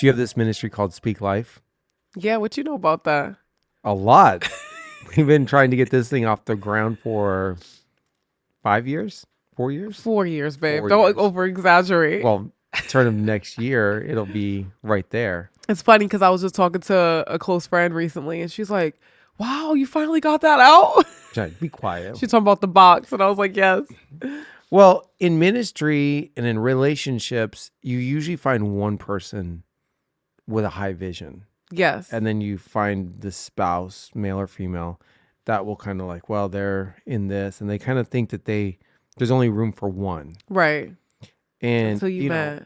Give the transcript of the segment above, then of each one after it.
So you have this ministry called Speak Life. Yeah, what you know about that? A lot. We've been trying to get this thing off the ground for 5 years, 4 years. 4 years, babe. 4 Don't years. over exaggerate. Well, turn of next year, it'll be right there. It's funny because I was just talking to a close friend recently, and she's like, "Wow, you finally got that out." Jack, be quiet. She's talking about the box, and I was like, "Yes." Well, in ministry and in relationships, you usually find one person with a high vision. Yes. And then you find the spouse, male or female, that will kind of like, well, they're in this. And they kind of think that there's only room for one. Right. And Until you know, met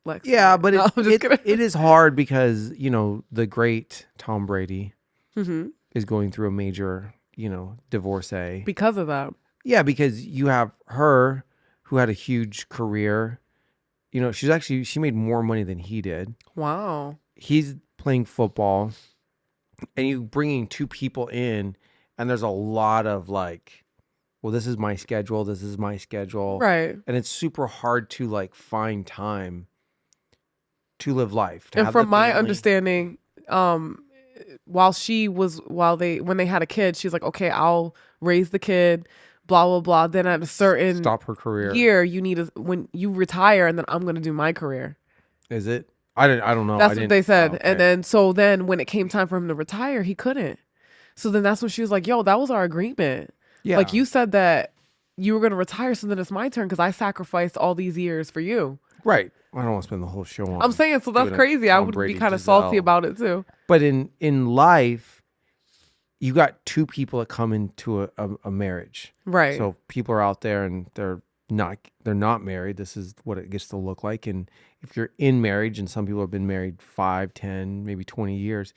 Lex. yeah, but No, I'm just kidding. it is hard because, the great Tom Brady Mm-hmm. is going through a major, divorcee. Because of that. Yeah, because you have her who had a huge career. She made more money than he did. Wow. He's playing football, and you bringing two people in, and there's a lot of like, well, this is my schedule. This is my schedule. Right. And it's super hard to like find time to live life. And from my understanding, when they had a kid, she's like, okay, I'll raise the kid, blah, blah, blah. Then at a certain stop her career year, when you retire, and then I'm going to do my career. Is it? I don't know. That's what they said. Oh, okay. And then when it came time for him to retire, he couldn't. So then that's when she was like, yo, that was our agreement. Yeah. Like you said that you were going to retire. So then it's my turn because I sacrificed all these years for you. Right. I don't want to spend the whole show on. I'm saying, so that's crazy. I would be kind of salty about it too. But in life, you got two people that come into a marriage. Right. So people are out there and they're not married. This is what it gets to look like. And if you're in marriage, and some people have been married 5, 10, maybe 20 years,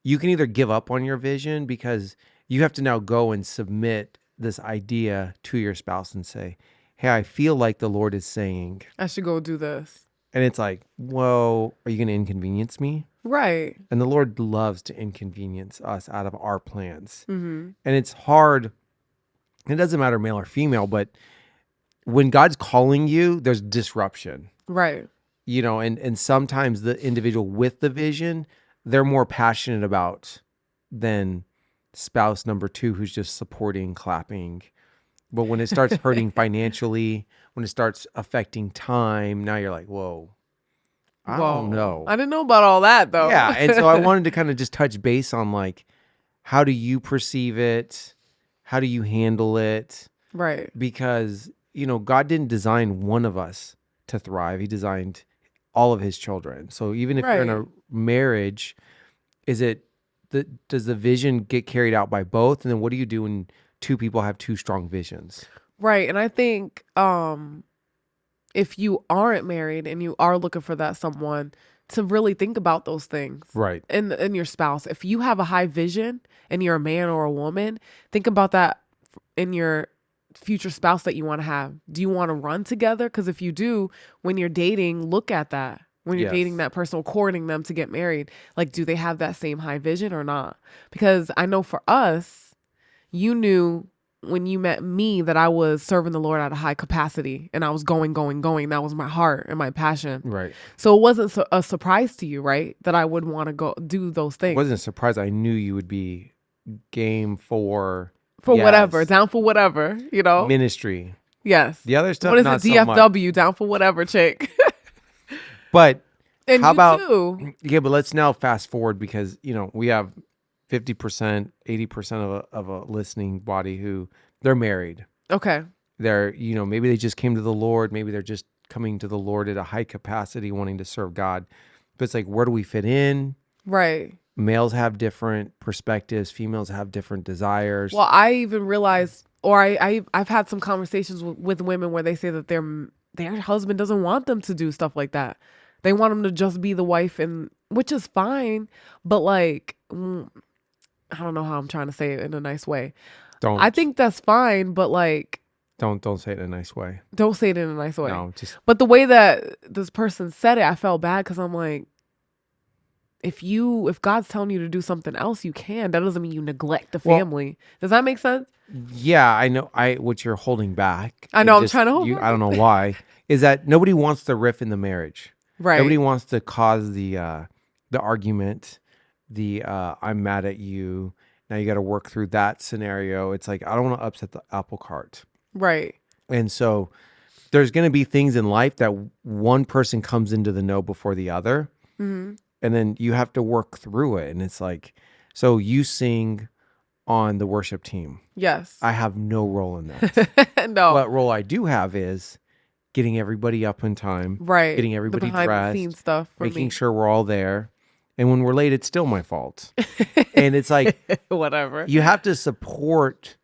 you can either give up on your vision because you have to now go and submit this idea to your spouse and say, hey, I feel like the Lord is saying I should go do this. And it's like, whoa, are you going to inconvenience me? Right. And the Lord loves to inconvenience us out of our plans. Mm-hmm. And it's hard. It doesn't matter male or female, but when God's calling you, there's disruption. Right. And sometimes the individual with the vision, they're more passionate about than spouse number 2 who's just supporting, clapping. But when it starts hurting financially, when it starts affecting time, now you're like, whoa, I don't know. I didn't know about all that though. Yeah. And so I wanted to kind of just touch base on like, how do you perceive it? How do you handle it? Right. Because, God didn't design one of us to thrive. He designed all of his children. So even if you're in a marriage, does the vision get carried out by both? And then what do you do when two people have two strong visions? Right. And I think if you aren't married and you are looking for that someone, to really think about those things. Right. In your spouse. If you have a high vision and you're a man or a woman, think about that in your future spouse that you want to have. Do you want to run together? Because if you do, when you're dating, look at that. When you're dating that person or courting them to get married, like, do they have that same high vision or not? Because I know for us, you knew when you met me that I was serving the Lord at a high capacity and I was going. That was my heart and my passion. Right. So it wasn't a surprise to you, right? That I would want to go do those things. It wasn't a surprise. I knew you would be game for whatever, down for whatever, ministry. Yes. The other stuff, what is not it? DFW, down for whatever, chick. But and how about too. Yeah, but let's now fast forward because we have 50%, 80% of a listening body who they're married. Okay. They're maybe they just came to the Lord, maybe they're just coming to the Lord at a high capacity, wanting to serve God. But it's like, where do we fit in? Right. Males have different perspectives, females have different desires. Well, I even realized, or I've had some conversations with women where they say that their husband doesn't want them to do stuff like that. They want them to just be the wife, and which is fine, but like, I don't know how I'm trying to say it in a nice way. I think that's fine, but like, don't say it in a nice way. Don't say it in a nice way. No, but the way that this person said it, I felt bad because I'm like, if God's telling you to do something else, you can. That doesn't mean you neglect the family. Does that make sense? Yeah, I know. What you're holding back. I know. I'm trying to hold back. I don't know why. Is that nobody wants the riff in the marriage. Everybody Right. wants to cause the argument, the I'm mad at you. Now you got to work through that scenario. It's like I don't want to upset the apple cart. Right. And so there's going to be things in life that one person comes into the know before the other. Hmm. And then you have to work through it. And it's like, so you sing on the worship team. Yes. I have no role in that. No. What role I do have is getting everybody up in time, Right. getting The everybody behind the scenes dressed, stuff for making me. sure we're all there. And when we're late, it's still my fault. And it's like, Whatever. you have to support,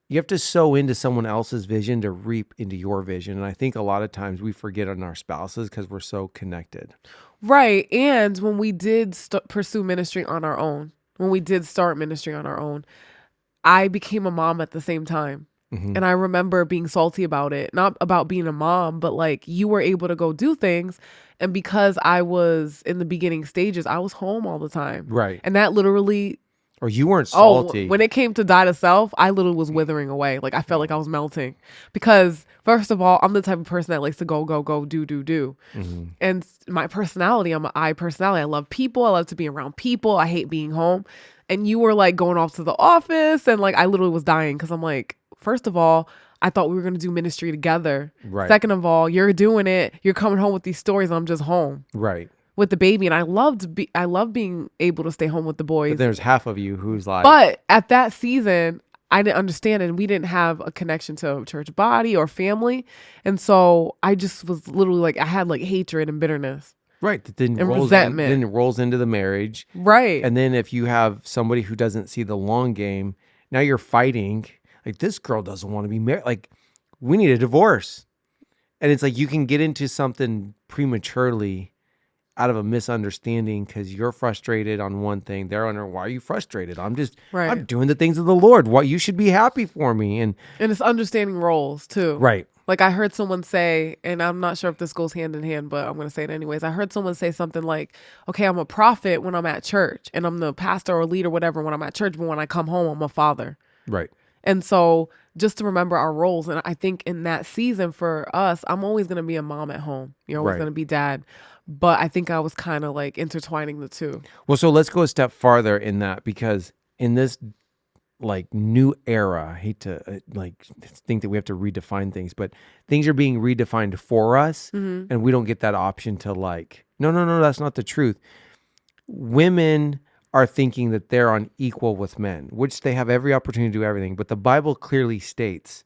you have to sow into someone else's vision to reap into your vision. And I think a lot of times we forget on our spouses because we're so connected. Right. And when we did pursue ministry on our own, when we did start ministry on our own, I became a mom at the same time. Mm-hmm. And I remember being salty about it, not about being a mom, but like you were able to go do things. And because I was in the beginning stages, I was home all the time. Right. And that literally, Or you weren't oh, salty. when it came to die to self, I literally was withering away. Like I felt like I was melting. Because first of all, I'm the type of person that likes to go, go, go, do, do, do. Mm-hmm. And my personality, I'm an I personality. I love people. I love to be around people. I hate being home. And you were like going off to the office, and like I literally was dying because I'm like, first of all, I thought we were gonna do ministry together. Right. Second of all, you're doing it. You're coming home with these stories. And I'm just home Right. with the baby, and I love being able to stay home with the But boys. there's half of you who's like, But at that season, I didn't understand it, and we didn't have a connection to a church body or family, and so I just was literally like I had like hatred and bitterness. right, that then And rolls in, resentment. then it rolls into the marriage. Right. And then if you have somebody who doesn't see the long game, now you're fighting. Like, this girl doesn't want to be married. Like, we need a divorce. And it's like you can get into something prematurely out of a misunderstanding because you're frustrated on one thing. They're under, why are you frustrated? I'm Right. doing the things of the Lord. What, you should be happy for me. And And it's understanding roles too. right. Like I heard someone say, and I'm not sure if this goes hand in hand, but I'm going to say it anyways. I heard someone say something like, okay, I'm a prophet when I'm at church and I'm the pastor or leader, whatever, when I'm at church. But when I come home, I'm a father. Right. And so just to remember our roles. And I think in that season for us, I'm always going to be a mom at home. You're always Right. going to be dad. But I think I was kind of like intertwining the two. Well, so let's go a step farther in that, because in this like new era, I hate to like think that we have to redefine things, but things are being redefined for us, Mm-hmm. and we don't get that option to like, no, that's not the truth. Women are thinking that they're on equal with men, which they have every opportunity to do everything. But the Bible clearly states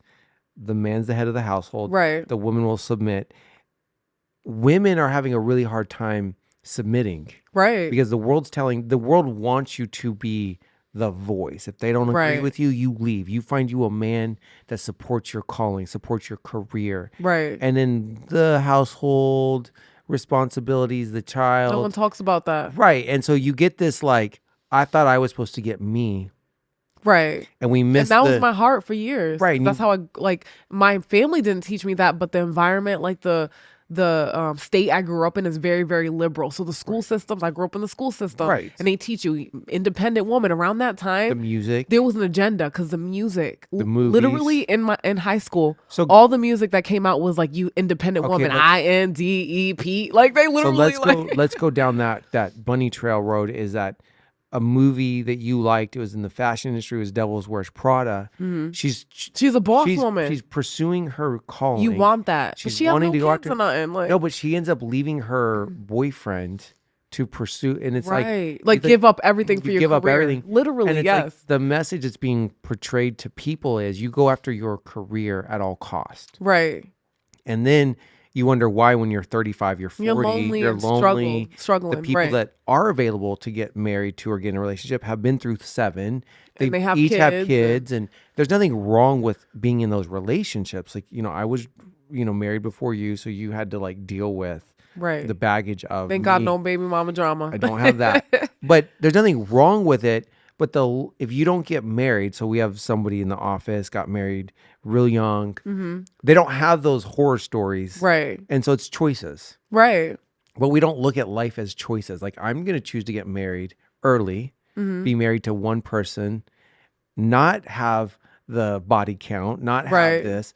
the man's the head of the household. Right. The woman will submit. Women are having a really hard time submitting Right. because the world wants you to be the voice. If they don't agree Right. with you, you leave. You find you a man that supports your calling, supports your career. Right. And then the household responsibilities, the child. No one talks about that. Right. And so you get this like, I thought I was supposed to get me. Right. And we And missed that was my heart for years. Right, and That's how I like my family didn't teach me that, but the environment, like the state I grew up in is very, very liberal. So the school systems, I grew up in the school system, Right. and they teach you independent woman. Around that time, the music. there was an agenda because the music, The movies. literally in high school, So- all the music that came out was like you independent Okay, woman, let's- INDEP. Like they So literally let's go down that bunny trail road. Is that a movie that you liked? It was in the fashion industry. It was Devil's Wears Prada. Mhm. She's She's a boss woman. She's pursuing her calling. You want that? But She's she has wanting no to go kids after. or nothing. Like, No, but she ends up leaving her boyfriend to pursue, and it's right, like give up everything for you your give career. up everything. Literally, And it's yes. like the message that's being portrayed to people is you go after your career at all cost, Right. and then you wonder why when you're 35, you're 40, You're lonely you're and lonely. struggling. The people right. that are available to get married to or get in a relationship have been through 7. And they have each have kids kids, and there's nothing wrong with being in those relationships. Like, I was, married before you, so you had to like deal with Right. the baggage of Thank God, me. no baby mama drama. I don't have that. But there's nothing wrong with it. But if you don't get married, so we have somebody in the office got married real young. Mm-hmm. They don't have those horror stories. Right. And so it's choices. Right. But we don't look at life as choices. Like, I'm going to choose to get married early, Mm-hmm. be married to one person, not have the body count, not Right. have this.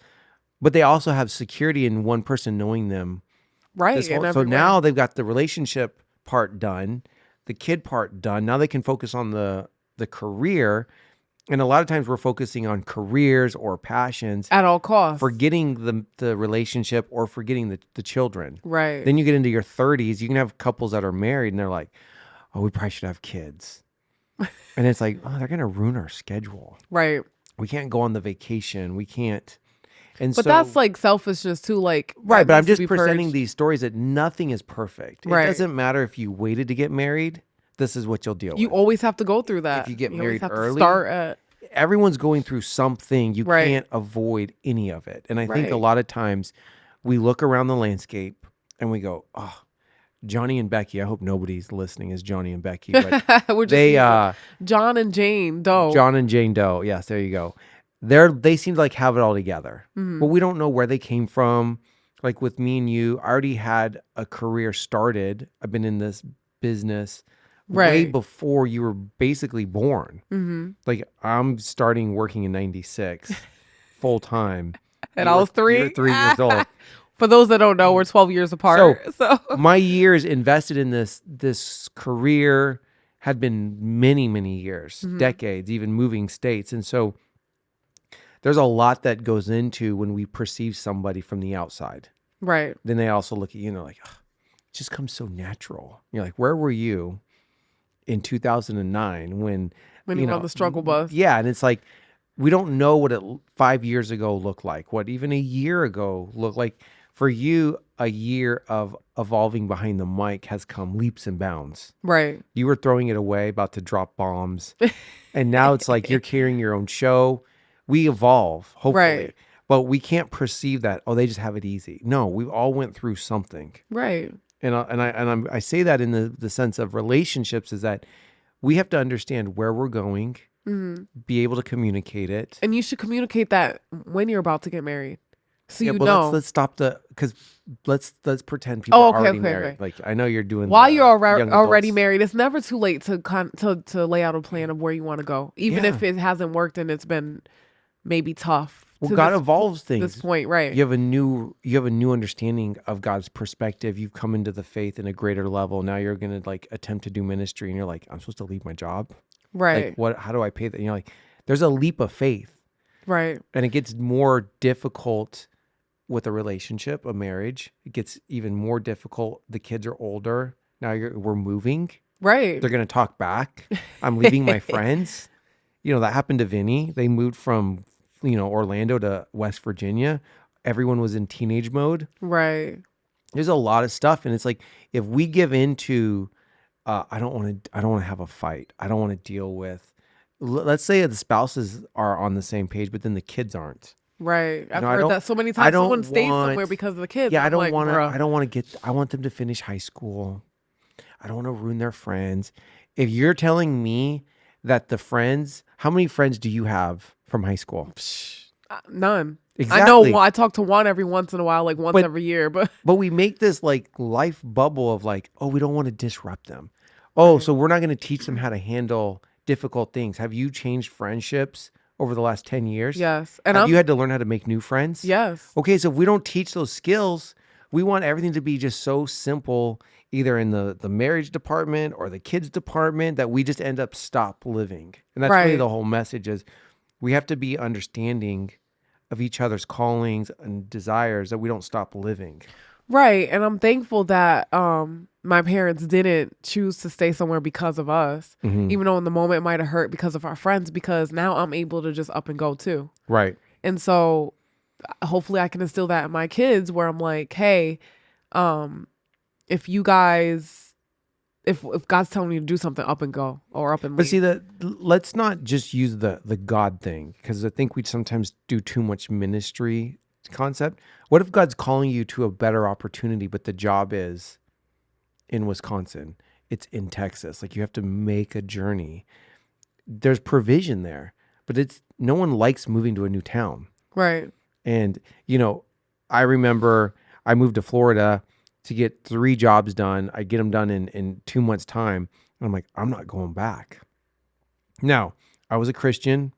But they also have security in one person knowing them Right. This In whole so every way. now they've got the relationship part done, the kid part done. Now they can focus on the career. And a lot of times we're focusing on careers or passions, At all costs. forgetting the relationship or forgetting the children. Right. Then you get into your 30s, you can have couples that are married and they're like, oh, we probably should have kids. And it's like, oh, they're going to ruin our schedule. Right. We can't go on the vacation. We can't. And But that's so, like selfishness too. Like right. that But I'm needs to just be presenting purged. these stories that nothing is perfect. It Right. doesn't matter if you waited to get married. This is what you'll deal You with. always have to go through If that. you get You always married have to early, start at everyone's going through something. You right. can't avoid any of it. And I think a Right. lot of times we look around the landscape and we go, oh, Johnny and Becky. I hope nobody's listening as Johnny and Becky, but We're just they, using John and Jane Doe. John and Jane Doe. Yes, there you go. They seem to like have it all together, but we don't know where they came from. Like with me and you, I already had a career started. I've been in this business way Right. before you were basically born. Like I'm starting working in '96, full time. And I was You're 3. 3 years old. For those that don't know, we're 12 years apart. So My years invested in this career had been many years, decades, even moving states. And so there's a lot that goes into when we perceive somebody from the outside. right. Then they also look at you and they're like, "Ugh, it just comes so natural." You're like, where were you in 2009 when When you were on the struggle bus. yeah, and it's like we don't know what it 5 years ago looked like, what even a year ago looked like. For you, a year of evolving behind the mic has come leaps and bounds. Right. You were throwing it away, about to drop bombs, and now it's like you're carrying your own show. We evolve, hopefully, Right. but we can't perceive that. Oh, they just have it easy. No, we all went through something, Right. I say that in the sense of relationships is that we have to understand where we're going, be able to communicate it. And you should communicate that when you're about to get married. So Yeah, you well, know. let's stop because let's pretend people Oh, are okay, already okay, married. okay. Like I know you're doing While the you're young already adults. married, it's never too late to lay out a plan of where you want to go, even if Yeah. it hasn't worked and it's been maybe tough. Well, to God this, evolves this things. point, right? You have a new understanding of God's perspective. You've come into the faith in a greater level. Now you're gonna like attempt to do ministry, and you're like, I'm supposed to leave my job. Right. Like, what? How do I pay that? Like, there's a leap of faith, Right. and it gets more difficult with a relationship, a marriage. It gets even more difficult. The kids are older now. We're moving. Right. They're gonna talk back. I'm leaving my friends. That happened to Vinny. They moved from Orlando to West Virginia. Everyone was in teenage mode. Right. There's a lot of stuff, and it's like if we give into, I don't want to have a fight. I don't want to deal with. Let's say the spouses are on the same page, but then the kids aren't. Right. I've I heard don't- that so many I times. don't Someone stays somewhere want- because of the kids. Yeah, I I'm don't like, want to. bruh. I don't want to get. I want them to finish high school. I don't want to ruin their friends. If you're telling me that how many friends do you have from high school? None. Exactly. I know. I talk to one every once in a while, like once every year, but But we make this like life bubble of like, oh, we don't want to disrupt them. Oh, so we're not going to teach them how to handle difficult things. Have you changed friendships over the last 10 years? yes. And Have I'm you had to learn how to make new friends? yes. Okay, so if we don't teach those skills, we want everything to be just so simple, either in the marriage department or the kids department, that we just end up stop living. And that's really Right. the whole message is we have to be understanding of each other's callings and desires, that we don't stop living. Right. And I'm thankful that my parents didn't choose to stay somewhere because of us, even though in the moment it might have hurt because of our friends, because now I'm able to just up and go too. Right. And so hopefully I can instill that in my kids where I'm like, hey, if you guys if God's telling you to do something, up and go or up and leave. But see, let's not just use the God thing, because I think we sometimes do too much ministry concept. What if God's calling you to a better opportunity, but the job is in Wisconsin? It's in Texas. Like you have to make a journey. There's provision there, but no one likes moving to a new town. Right. And, I remember I moved to Florida to get 3 jobs done. I get them done in 2 months' time. And I'm like, I'm not going back. Now, I was a Christian.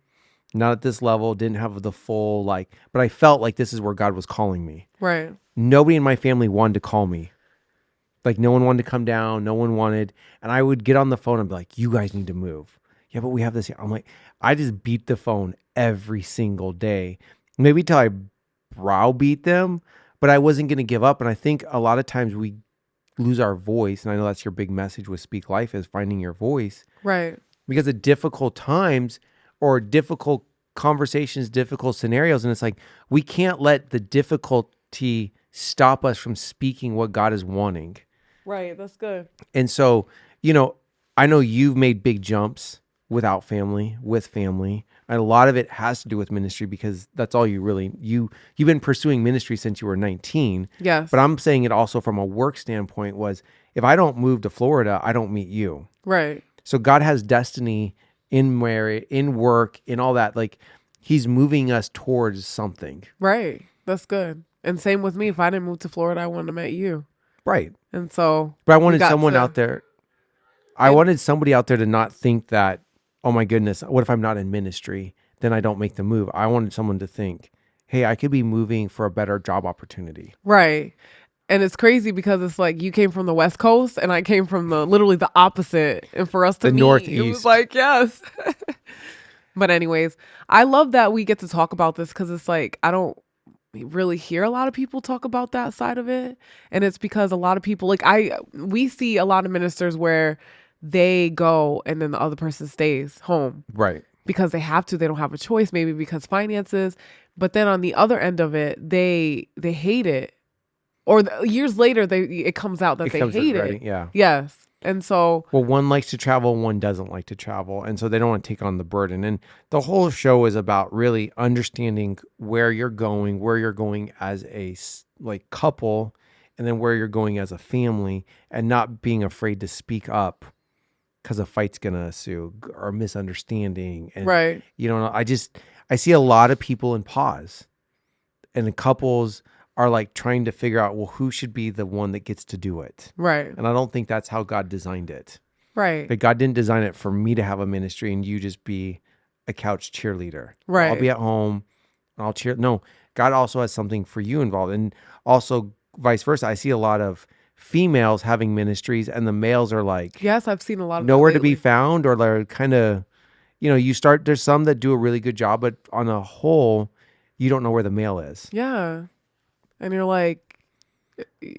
not at this level, didn't have the full, like, but I felt like this is where God was calling me. Right. Nobody in my family wanted to call me. Like, no one wanted to come down. No one wanted. And I would get on the phone and be like, you guys need to move. Yeah, but we have this. I'm like, I just beat the phone every single day. Maybe till I browbeat them, but I wasn't going to give up. And I think a lot of times we lose our voice. And I know that's your big message with Speak Life, is finding your voice. Right. Because of difficult times or difficult conversations, difficult scenarios. And it's like, we can't let the difficulty stop us from speaking what God is wanting. Right. That's good. And so, I know you've made big jumps without family, with family. And a lot of it has to do with ministry, because that's all you've been pursuing ministry since you were 19. Yes. But I'm saying it also from a work standpoint was, if I don't move to Florida, I don't meet you. Right. So God has destiny in marriage, in work, in all that. Like, he's moving us towards something. Right. That's good. And same with me. If I didn't move to Florida, I wouldn't have met you. Right. And so, but I wanted someone out there. I wanted somebody out there to not think that, oh my goodness, what if I'm not in ministry? Then I don't make the move. I wanted someone to think, hey, I could be moving for a better job opportunity. Right. And it's crazy because it's like you came from the West Coast and I came from literally the opposite. And for us to meet, Northeast. it was like, yes. But anyways, I love that we get to talk about this, because it's like, I don't really hear a lot of people talk about that side of it. And it's because a lot of people, like we see a lot of ministers where they go and then the other person stays home. Right. Because they have to. They don't have a choice, maybe because finances. But then on the other end of it, they hate it. Or years later, it comes out that they hate it. Yeah. Yes. And so, well, one likes to travel, one doesn't like to travel. And so they don't want to take on the burden. And the whole show is about really understanding where you're going as a couple, and then where you're going as a family, and not being afraid to speak up because a fight's going to ensue or misunderstanding. And, right. I see a lot of people in pause, and the couples are like trying to figure out, well, who should be the one that gets to do it? Right. And I don't think that's how God designed it. Right. But God didn't design it for me to have a ministry and you just be a couch cheerleader. Right. I'll be at home and I'll cheer. No, God also has something for you involved. And also vice versa. I see a lot of females having ministries and the males are like, yes, I've seen a lot of nowhere to be found, or they're kind of, there's some that do a really good job, but on a whole, you don't know where the male is. Yeah. And you're like,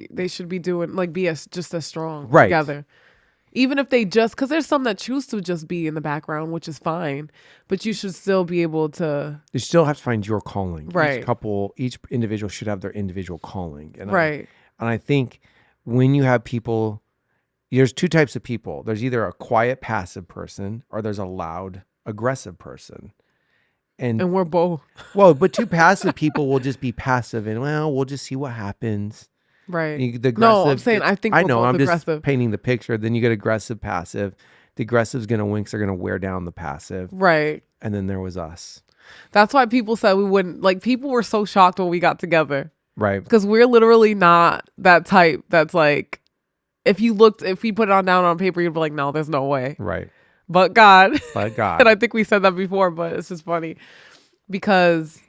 they should be doing, like, just as strong right. together. Even if because there's some that choose to just be in the background, which is fine, but you should still be able to. You still have to find your calling. Right. Each individual should have their individual calling. And right. I think when you have people, there's two types of people. There's either a quiet, passive person, or there's a loud, aggressive person. And we're both. Well, but two passive people will just be passive and, we'll just see what happens. Right. The aggressive, no, I'm saying I think I know. I'm aggressive. Just painting the picture. Then you get aggressive, passive. The aggressive's gonna winks are gonna wear down the passive. Right. And then there was us. That's why people said we wouldn't. Like, people were so shocked when we got together. Right. Because we're literally not that type. That's like, if we put it on paper, you'd be like, no, there's no way. Right. But God. But God. And I think we said that before, but it's just funny because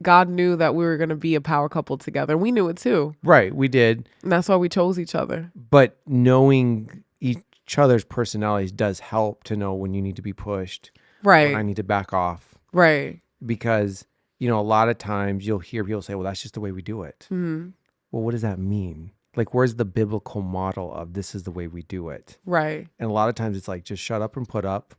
God knew that we were going to be a power couple together. We knew it too. Right. We did. And that's why we chose each other. But knowing each other's personalities does help to know when you need to be pushed. Right. When I need to back off. Right. Because, a lot of times you'll hear people say, well, that's just the way we do it. Mm-hmm. Well, what does that mean? Like, where's the biblical model of this is the way we do it? Right. And a lot of times it's like, just shut up and put up.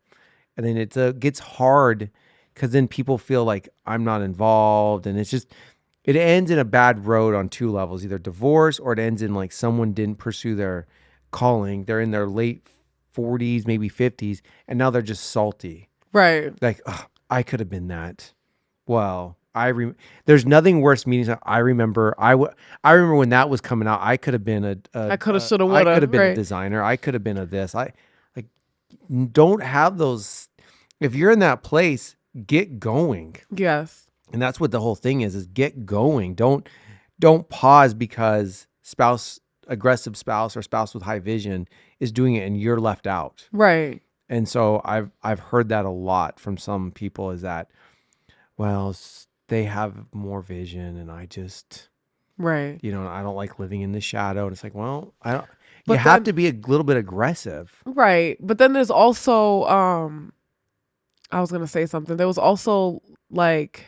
And then it gets hard because then people feel like I'm not involved. And it ends in a bad road on two levels, either divorce, or it ends in like someone didn't pursue their calling. They're in their late 40s, maybe 50s, and now they're just salty. Right. Like, I could have been that. Well, there's nothing worse meeting. I remember when that was coming out. I could have been I could have, should have, would have. I could have been right. a designer. I could have been a this. Don't have those. If you're in that place, get going. Yes. And that's what the whole thing is get going. Don't pause because aggressive spouse or spouse with high vision is doing it and you're left out. Right. And so I've heard that a lot from some people, is that well, they have more vision, and I just, Right. I don't like living in the shadow. And it's like, well, I don't. You But have then to be a little bit aggressive. right. But then there's also I was gonna say something. There was also like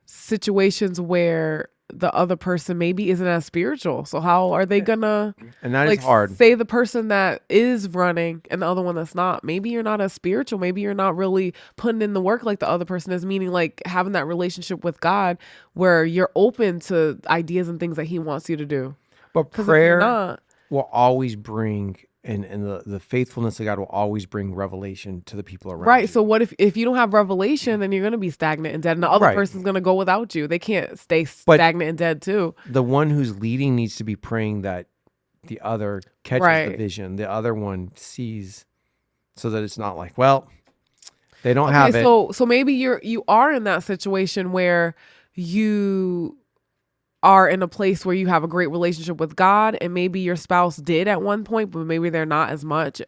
situations where the other person maybe isn't as spiritual. So how are they gonna And that is like hard. say the person that is running and the other one that's not? Maybe you're not as spiritual. Maybe you're not really putting in the work like the other person is, meaning like having that relationship with God where you're open to ideas and things that he wants you to do. But Because if you're prayer not, will always bring, and the faithfulness of God will always bring revelation to the people around right. So you. what if you don't have revelation, then you're gonna be stagnant and dead, and the other Right. person's gonna go without you. They can't stay But stagnant and dead too. the one who's leading needs to be praying that the other catches the Right. vision, the other one sees, so that it's not like, well, they don't Okay, have it. so maybe you are in that situation where you are in a place where you have a great relationship with God, and maybe your spouse did at one point, but maybe they're not as much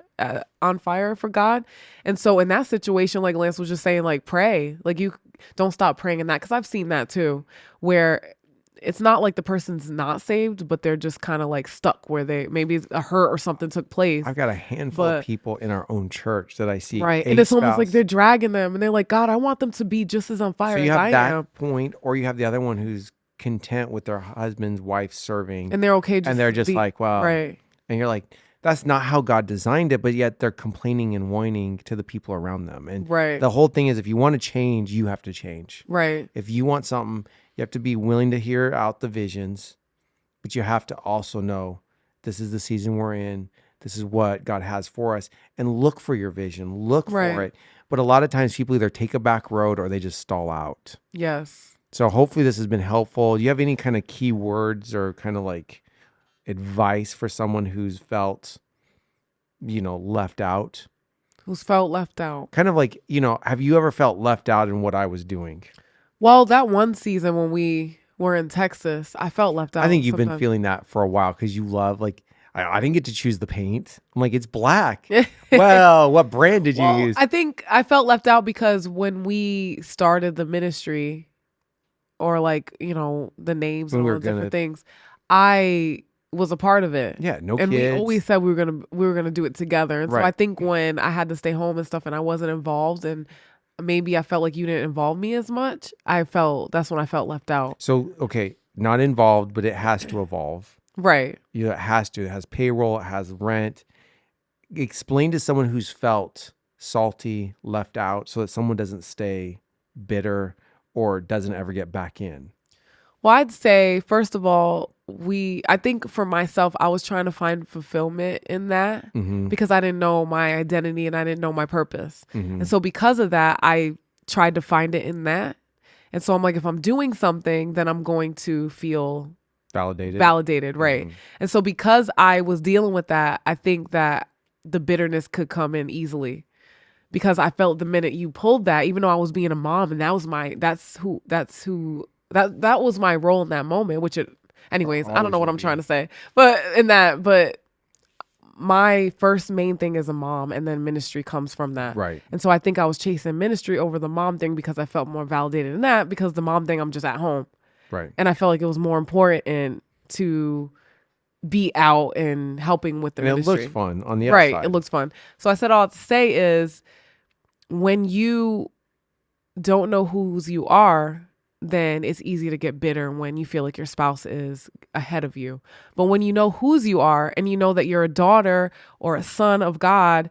on fire for God. And so in that situation, like Lance was just saying, like pray, like you don't stop praying in that, because I've seen that too, where it's not like the person's not saved, but they're just kind of like stuck where they maybe a hurt or something took place. I've got a handful of But people in our own church that I see right, and a it's almost like spouse. they're dragging them, and they're like, God, I want them to be just as on So fire you as I have that am, point, or you have the other one who's content with their husband's wife serving, and they're okay and just they're to just be like, well, right. and you're like, that's not how God designed it, but yet they're complaining and whining to the people around them. And Right. the whole thing is, if you want to change, you have to change. Right. If you want something, you have to be willing to hear out the visions, but you have to also know this is the season we're in. This is what God has for us, and look for your vision, look for Right. it. But a lot of times people either take a back road or they just stall out. Yes. So hopefully this has been helpful. Do you have any kind of key words or kind of like advice for someone who's felt, left out? Who's felt left out? Kind of like, have you ever felt left out in what I was doing? Well, that one season when we were in Texas, I felt left I think out you've been sometimes. feeling that for a while because you love, like, I didn't get to choose the paint. I'm like, it's black. Well, what brand did you Well, use? I think I felt left out because when we started the ministry, or like, the names When and we all were the gonna, different things, I was a part of it. yeah, no And we kids. always said we were gonna do it together. And so I Right. think when I had to stay home and stuff and I wasn't involved, and maybe I felt like you didn't involve me as much, that's when I felt left out. So, okay, not involved, but it has to evolve. Right. It has to. It has payroll, it has rent. Explain to someone who's felt salty, left out, so that someone doesn't stay bitter or doesn't ever get back in. Well, I'd say, first of all, I think for myself, I was trying to find fulfillment in that Mm-hmm. because I didn't know my identity and I didn't know my purpose. Mm-hmm. And so because of that, I tried to find it in that. And so I'm like, if I'm doing something, then I'm going to feel validated. Right. Mhm. And so because I was dealing with that, I think that the bitterness could come in easily because I felt the minute you pulled that, even though I was being a mom, and that was that was my role in that moment, anyways, I don't Always know what will I'm be. trying to say, but my first main thing is a mom, and then ministry comes from that. Right. And so I think I was chasing ministry over the mom thing because I felt more validated in that, because the mom thing, I'm just at home. Right. And I felt like it was more important to be out and helping with the And it ministry. looks fun on the Right. outside. It looks fun. So I said all to say is, when you don't know whose you are, then it's easy to get bitter when you feel like your spouse is ahead of you. But when you know whose you are, and you know that you're a daughter or a son of God,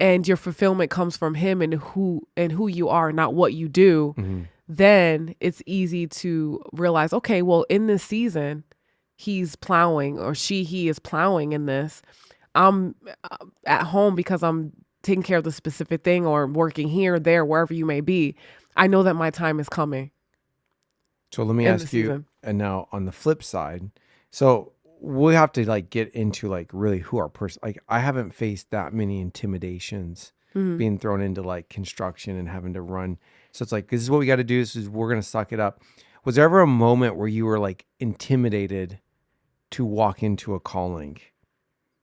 and your fulfillment comes from him and who you are, not what you do, Mm-hmm. then it's easy to realize, okay, well, in this season, he's plowing, or he is plowing in this. I'm at home because I'm taking care of the specific thing, or working here, there, wherever you may be. I know that my time is coming So let me in the ask you, season. and now on the flip side, so we have to like get into like really who our person, like I haven't faced that many intimidations Mhm. being thrown into like construction and having to run. So it's like, this is what we got to do. This is, we're going to suck it up. Was there ever a moment where you were like intimidated to walk into a calling?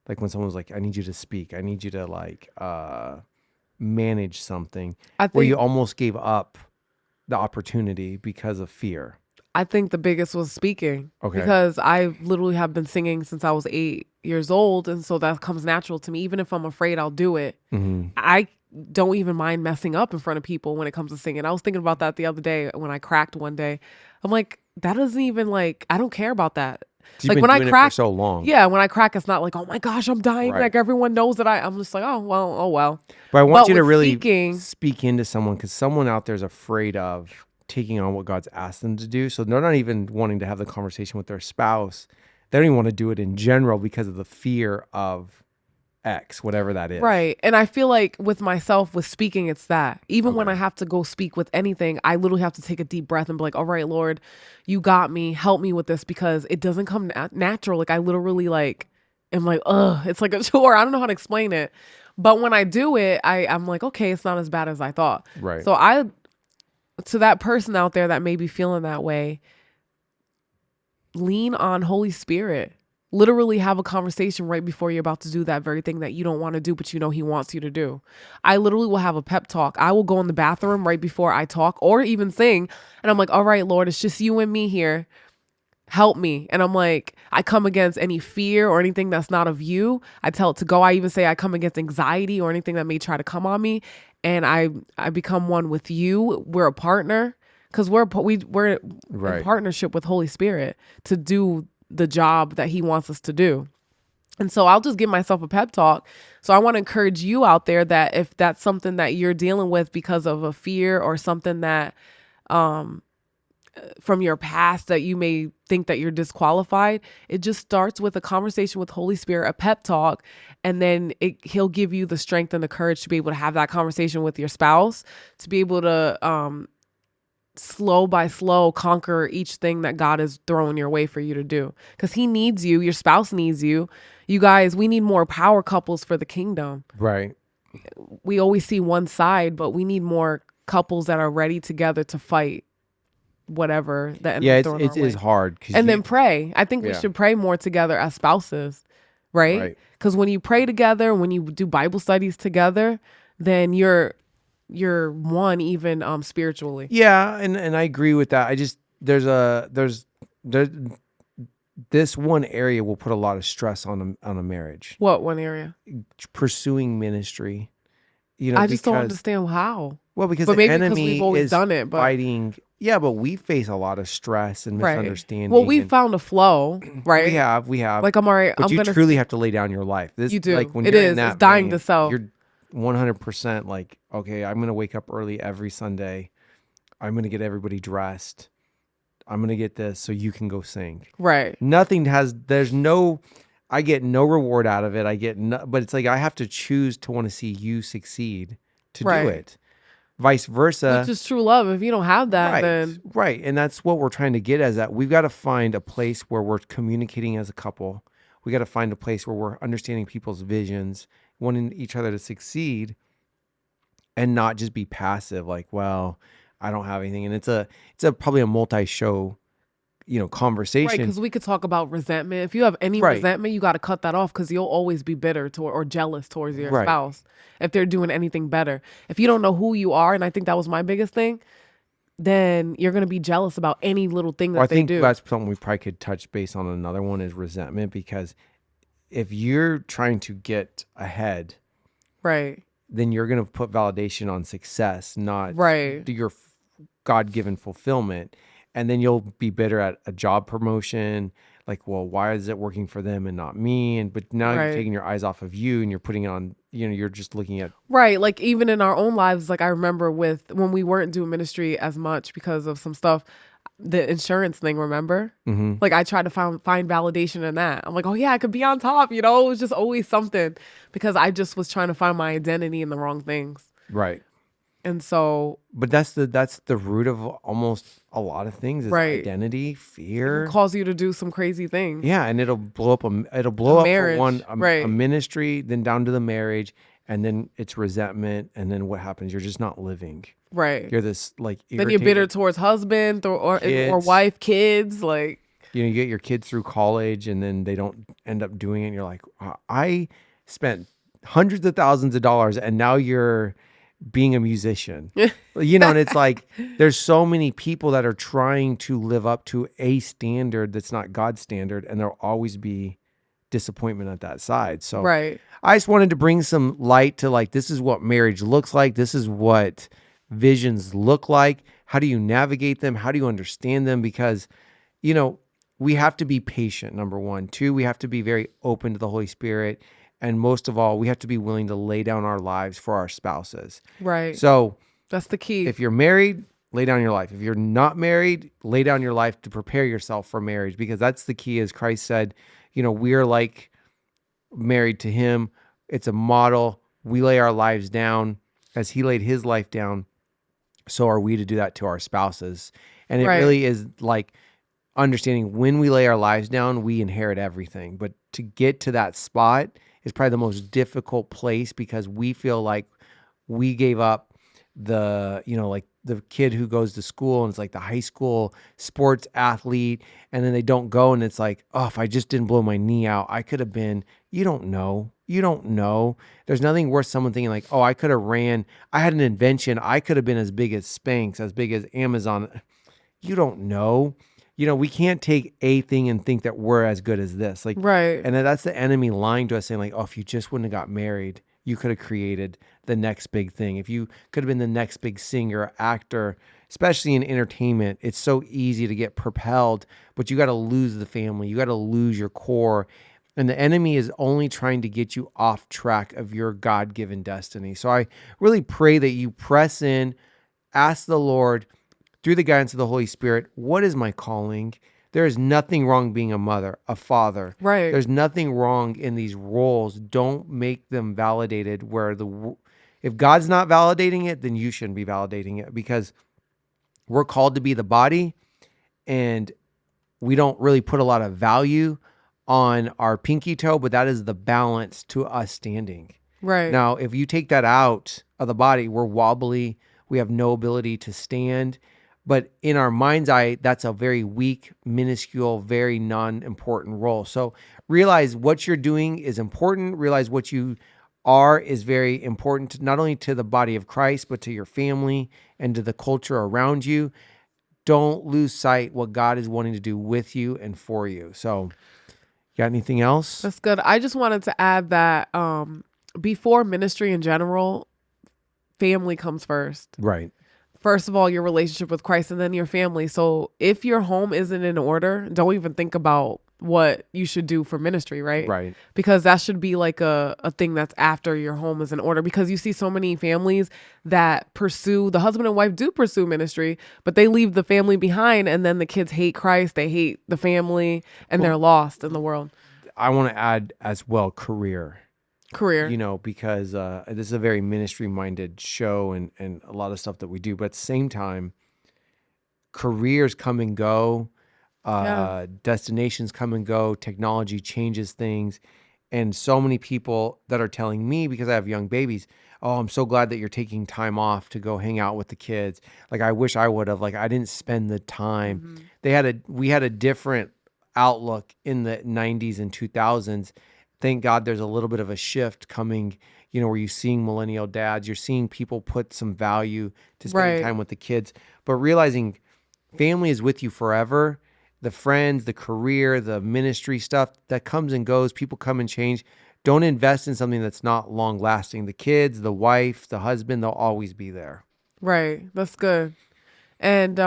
Like when someone was like, I need you to speak. I need you to like manage something, I where you think almost gave up the opportunity because of fear? I think the biggest was speaking, Okay. because I literally have been singing since I was 8 years old. And so that comes natural to me. Even if I'm afraid, I'll do it. Mm-hmm. I don't even mind messing up in front of people when it comes to singing. I was thinking about that the other day when I cracked one day. I'm like, that doesn't even like, I don't care about that. You've Like been when I doing it for crack, so long. yeah, when I crack, it's not like, oh my gosh, I'm dying. Right. Like everyone knows that I'm just like, oh, well, oh, well. But I want But you to with really speaking, speak into someone, because someone out there is afraid of taking on what God's asked them to do. So they're not even wanting to have the conversation with their spouse. They don't even want to do it in general because of the fear of X, whatever that is. right. And I feel like with myself, with speaking, it's that. Even when Okay. I have to go speak with anything, I literally have to take a deep breath and be like, all right, Lord, you got me. Help me with this, because it doesn't come natural. Like I literally like am like, ugh, it's like a chore. I don't know how to explain it. But when I do it, I'm like, okay, it's not as bad as I thought. Right. So to that person out there that may be feeling that way, lean on Holy Spirit. Literally have a conversation right before you're about to do that very thing that you don't want to do, but you know he wants you to do. I literally will have a pep talk. I will go in the bathroom right before I talk or even sing. And I'm like, all right, Lord, it's just you and me here. Help me. And I'm like, I come against any fear or anything that's not of you. I tell it to go. I even say I come against anxiety or anything that may try to come on me. And I become one with you. We're a partner, because we're in Right. partnership with Holy Spirit to do the job that he wants us to do. And so I'll just give myself a pep talk. So I want to encourage you out there that if that's something that you're dealing with because of a fear or something that from your past that you may think that you're disqualified, it just starts with a conversation with Holy Spirit, a pep talk, and then he'll give you the strength and the courage to be able to have that conversation with your spouse, to be able to slow by slow conquer each thing that God is throwing your way for you to do. Because he needs you, your spouse needs you. You guys, we need more power couples for the kingdom. Right. We always see one side, but we need more couples that are ready together to fight whatever the Yeah, enemy's throwing our it is way. hard. And then pray. I think we Yeah. should pray more together as spouses, right? Right. Because when you pray together, when you do Bible studies together, then you're one, even spiritually. Yeah, and I agree with that. I just there's this one area will put a lot of stress on a marriage. What one area? Pursuing ministry, you know, I just don't because understand how. because But the maybe because we've enemy always is done it, but fighting. Yeah, but we face a lot of stress and right. misunderstanding. Well, we and found a flow, right? we have. Like I'm all right. But I'm you gonna. truly have to lay down your life. This You do. like when It you're is. in that It's dying vein, to self. you're 100% like, okay, I'm gonna wake up early every Sunday. I'm gonna get everybody dressed. I'm gonna get this so you can go sing. Right. I get no reward out of it. But it's like I have to choose to want to see you succeed to do Right. it. Vice versa. Which is true love. If you don't have that, Right, then right. And that's what we're trying to get at, is that we've got to find a place where we're communicating as a couple. We got to find a place where we're understanding people's visions, wanting each other to succeed, and not just be passive, like, well, I don't have anything. And it's probably a multi-show, right, conversation. because we could talk about resentment. If you have any Right. resentment, you got to cut that off, because you'll always be bitter or jealous towards your Right. spouse if they're doing anything better. If you don't know who you are, and I think that was my biggest thing, then you're gonna be jealous about any little thing that Well, I they think do. that's something we probably could touch base on. Another one is resentment, because if you're trying to get ahead, Right. then you're going to put validation on success, not Right. your God-given fulfillment. And then you'll be bitter at a job promotion. Like, well, why is it working for them and not me? But now you're Right. taking your eyes off of you and you're putting it on, you're just looking at. Right. Like even in our own lives, like I remember when we weren't doing ministry as much because of some stuff, the insurance thing, remember? Mm-hmm. Like I tried to find validation in that. I'm like, oh yeah, I could be on top, It was just always something, because I just was trying to find my identity in the wrong things. Right. And so, But that's the root of almost a lot of things, is right, identity, it fear. can cause you to do some crazy things. Yeah, and it'll blow up for marriage, one, a right. ministry, then down to the marriage, and then it's resentment, and then what happens? You're just not living. Right. You're this like Then you're bitter irritated. towards husband or Kids. wife, kids, like You get your kids through college, and then they don't end up doing it. And you're like, I spent hundreds of thousands of dollars, and now you're being a musician. And it's like there's so many people that are trying to live up to a standard that's not God's standard, and there'll always be disappointment at that side. So Right. I just wanted to bring some light to like, this is what marriage looks like. This is what visions look like. How do you navigate them? How do you understand them? Because, we have to be patient, number one. Two, we have to be very open to the Holy Spirit. And most of all, we have to be willing to lay down our lives for our spouses. Right. So That's the key. if you're married, lay down your life. If you're not married, lay down your life to prepare yourself for marriage, because that's the key. As Christ said, we are like married to him. It's a model. We lay our lives down as he laid his life down. So are we to do that to our spouses. And it Right. really is like understanding when we lay our lives down, we inherit everything. But to get to that spot is probably the most difficult place, because we feel like we gave up like the kid who goes to school and it's like the high school sports athlete, and then they don't go, and it's like, oh, if I just didn't blow my knee out, I could have been. You don't know. There's nothing worse someone thinking like, oh, I could have I had an invention, I could have been as big as Spanx, as big as Amazon. You don't know. We can't take a thing and think that we're as good as this. Like, Right. and that's the enemy lying to us, saying like, oh, if you just wouldn't have got married, you could have created the next big thing. If you could have been the next big singer, actor, especially in entertainment, it's so easy to get propelled, but you got to lose the family. You got to lose your core. And the enemy is only trying to get you off track of your God-given destiny. So I really pray that you press in, ask the Lord, through the guidance of the Holy Spirit, what is my calling? There is nothing wrong being a mother, a father. Right. There's nothing wrong in these roles. Don't make them validated if God's not validating it, then you shouldn't be validating it, because we're called to be the body, and we don't really put a lot of value on our pinky toe, but that is the balance to us standing. Right. Now, if you take that out of the body, we're wobbly. We have no ability to stand. But in our mind's eye, that's a very weak, minuscule, very non-important role. So realize what you're doing is important. Realize what you are is very important, not only to the body of Christ, but to your family and to the culture around you. Don't lose sight what God is wanting to do with you and for you. So, got anything else? That's good. I just wanted to add that before ministry in general, family comes first. Right. First of all, your relationship with Christ, and then your family. So if your home isn't in order, don't even think about what you should do for ministry, right? Right. Because that should be like a thing that's after your home is in order. Because you see so many families that the husband and wife do pursue ministry, but they leave the family behind, and then the kids hate Christ, they hate the family, and they're lost in the world. I want to add as well career, because this is a very ministry-minded show and a lot of stuff that we do. But at the same time, careers come and go, destinations come and go, technology changes things. And so many people that are telling me, because I have young babies, oh, I'm so glad that you're taking time off to go hang out with the kids. Like, I wish I would have. Like, I didn't spend the time. We had a different outlook in the 90s and 2000s. Thank God there's a little bit of a shift coming, where you're seeing millennial dads, you're seeing people put some value to spending time with the kids, but realizing family is with you forever. The friends, the career, the ministry stuff that comes and goes, people come and change. Don't invest in something that's not long lasting. The kids, the wife, the husband, they'll always be there. Right. That's good. And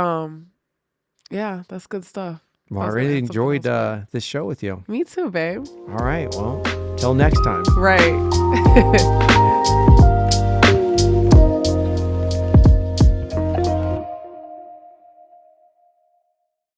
yeah, that's good stuff. Well, I really enjoyed this show with you. Me too, babe. All right. Well, till next time. Right.